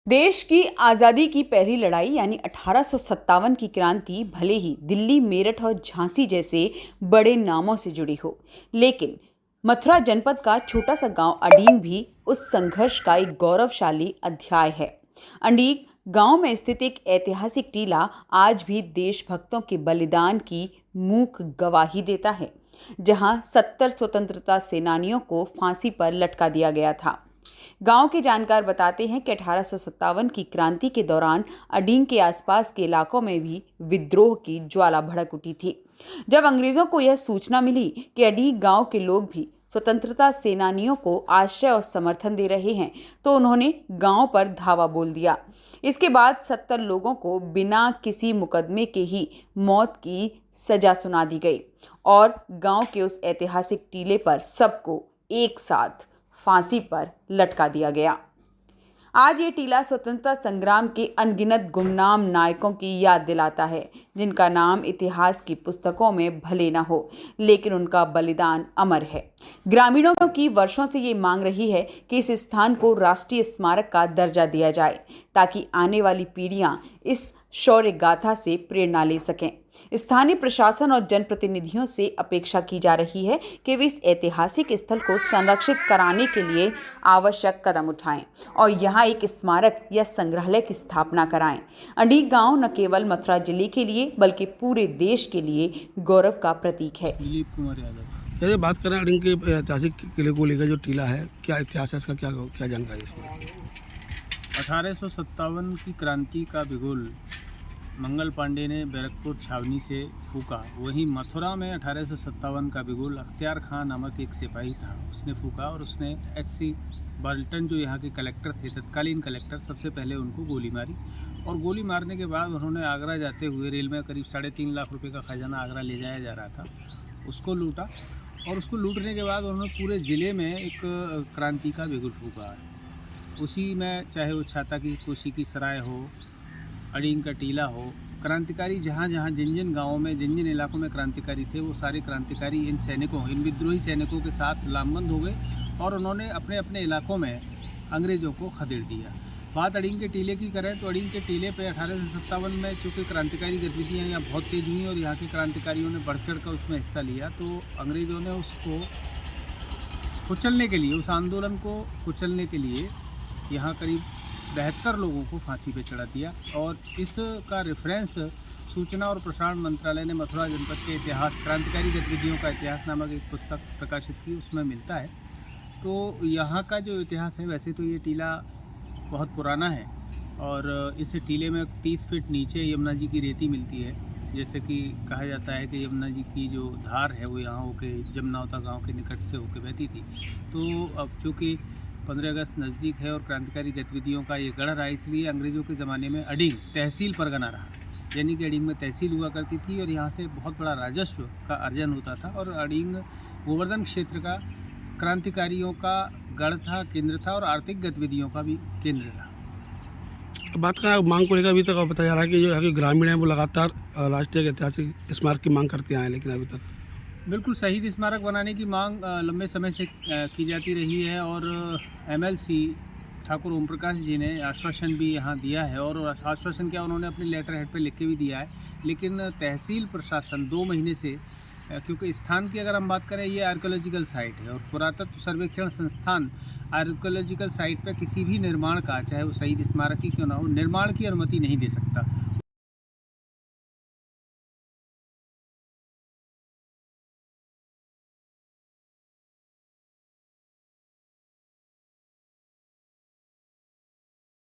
देश की आज़ादी की पहली लड़ाई यानी 1857 की क्रांति भले ही दिल्ली, मेरठ और झांसी जैसे बड़े नामों से जुड़ी हो, लेकिन मथुरा जनपद का छोटा सा गांव अडींग भी उस संघर्ष का एक गौरवशाली अध्याय है। अडींग गांव में स्थित एक ऐतिहासिक टीला आज भी देशभक्तों के बलिदान की मूक गवाही देता है, जहां 70 स्वतंत्रता सेनानियों को फांसी पर लटका दिया गया था। गांव के जानकार बताते हैं कि 1857 की क्रांति के दौरान अडींग के आसपास के इलाकों में भी विद्रोह की ज्वाला भड़क उठी थी। जब अंग्रेजों को यह सूचना मिली कि अडींग गांव के लोग भी स्वतंत्रता सेनानियों को आश्रय और समर्थन दे रहे हैं, तो उन्होंने गांव पर धावा बोल दिया। इसके बाद 70 लोगों को बिना किसी मुकदमे के ही मौत की सजा सुना दी गई और गांव के उस ऐतिहासिक टीले पर सबको एक साथ फांसी पर लटका दिया गया। आज ये टीला स्वतंत्रता संग्राम के अनगिनत गुमनाम नायकों की याद दिलाता है, जिनका नाम इतिहास की पुस्तकों में भले न हो, लेकिन उनका बलिदान अमर है। ग्रामीणों की वर्षों से ये मांग रही है कि इस स्थान को राष्ट्रीय स्मारक का दर्जा दिया जाए, ताकि आने वाली पीढ़ियां इस शौर्य गाथा से प्रेरणा ले सकें। स्थानीय प्रशासन और जनप्रतिनिधियों से अपेक्षा की जा रही है कि वे इस ऐतिहासिक स्थल को संरक्षित कराने के लिए आवश्यक कदम उठाएं और यहां एक स्मारक या संग्रहालय की स्थापना कराएं। अडींग गांव न केवल मथुरा जिले के लिए बल्कि पूरे देश के लिए गौरव का प्रतीक है। दिलीप कुमार यादव। जैसे बात करें अडींग के ऐतिहासिक किले को लेकर, जो टीला है, क्या इतिहास है इसका, क्या जानकारी है इसमें? 1857 की क्रांति का बिगुल मंगल पांडे ने बैरकपुर छावनी से फूका। वहीं मथुरा में 1857 का बिगुल अख्तियार खां नामक एक सिपाही था, उसने फूका और उसने एच.सी. बाल्टन, जो यहाँ के कलेक्टर थे, तत्कालीन कलेक्टर, सबसे पहले उनको गोली मारी। और गोली मारने के बाद उन्होंने आगरा जाते हुए रेल में करीब 3.5 लाख रुपए का खजाना आगरा ले जाया जा रहा था, उसको लूटा। और उसको लूटने के बाद उन्होंने पूरे ज़िले में एक क्रांति का बिगुल फूका। उसी में चाहे वो छाता की कोसी की सराय हो, अडींग का टीला हो, क्रांतिकारी जहाँ जहाँ जिन जिन गाँवों में, जिन जिन इलाकों में क्रांतिकारी थे, वो सारे क्रांतिकारी इन सैनिकों, इन विद्रोही सैनिकों के साथ लामबंद हो गए और उन्होंने अपने अपने इलाकों में अंग्रेज़ों को खदेड़ दिया। बात अडींग के टीले की करें तो अडींग के टीले पे 1857 में चूँकि क्रांतिकारी गतिविधियाँ यहाँ बहुत तेज हुई और यहाँ के क्रांतिकारियों ने बढ़ चढ़ कर उसमें हिस्सा लिया, तो अंग्रेज़ों ने उसको कुचलने के लिए, उस आंदोलन को कुचलने के लिए यहाँ करीब 72 लोगों को फांसी पे चढ़ा दिया। और इसका रेफरेंस सूचना और प्रसारण मंत्रालय ने मथुरा जनपद के इतिहास, क्रांतिकारी गतिविधियों का इतिहास नामक एक पुस्तक प्रकाशित की, उसमें मिलता है। तो यहाँ का जो इतिहास है, वैसे तो ये टीला बहुत पुराना है और इस टीले में 30 फीट नीचे यमुना जी की रेती मिलती है। जैसे कि कहा जाता है कि यमुना जी की जो धार है वो यहाँ होके जमनावता गाँव के निकट से होकर बहती थी। तो अब चूँकि 15 अगस्त नज़दीक है और क्रांतिकारी गतिविधियों का ये गढ़ रहा, इसलिए अंग्रेज़ों के ज़माने में अडींग तहसील परगना रहा, यानी कि अडींग में तहसील हुआ करती थी और यहाँ से बहुत बड़ा राजस्व का अर्जन होता था। और अडींग गोवर्धन क्षेत्र का क्रांतिकारियों का गढ़ था, केंद्र था और आर्थिक गतिविधियों का भी केंद्र रहा। बात करें मांग को लेकर, अभी तक बताया जा रहा है कि जो यहाँ के ग्रामीण हैं वो लगातार राष्ट्रीय ऐतिहासिक स्मारक की मांग करते आए हैं, लेकिन अभी तक बिल्कुल शहीद स्मारक बनाने की मांग लंबे समय से की जाती रही है और एमएलसी ठाकुर ओम प्रकाश जी ने आश्वासन भी यहाँ दिया है और आश्वासन क्या, उन्होंने अपने लेटर हेड पे लिख के भी दिया है। लेकिन तहसील प्रशासन 2 महीने से, क्योंकि स्थान की अगर हम बात करें, ये आर्कियोलॉजिकल साइट है और पुरातत्व सर्वेक्षण संस्थान आर्कियोलॉजिकल साइट पर किसी भी निर्माण का, चाहे वो शहीद स्मारक ही क्यों ना हो, निर्माण की अनुमति नहीं दे सकता।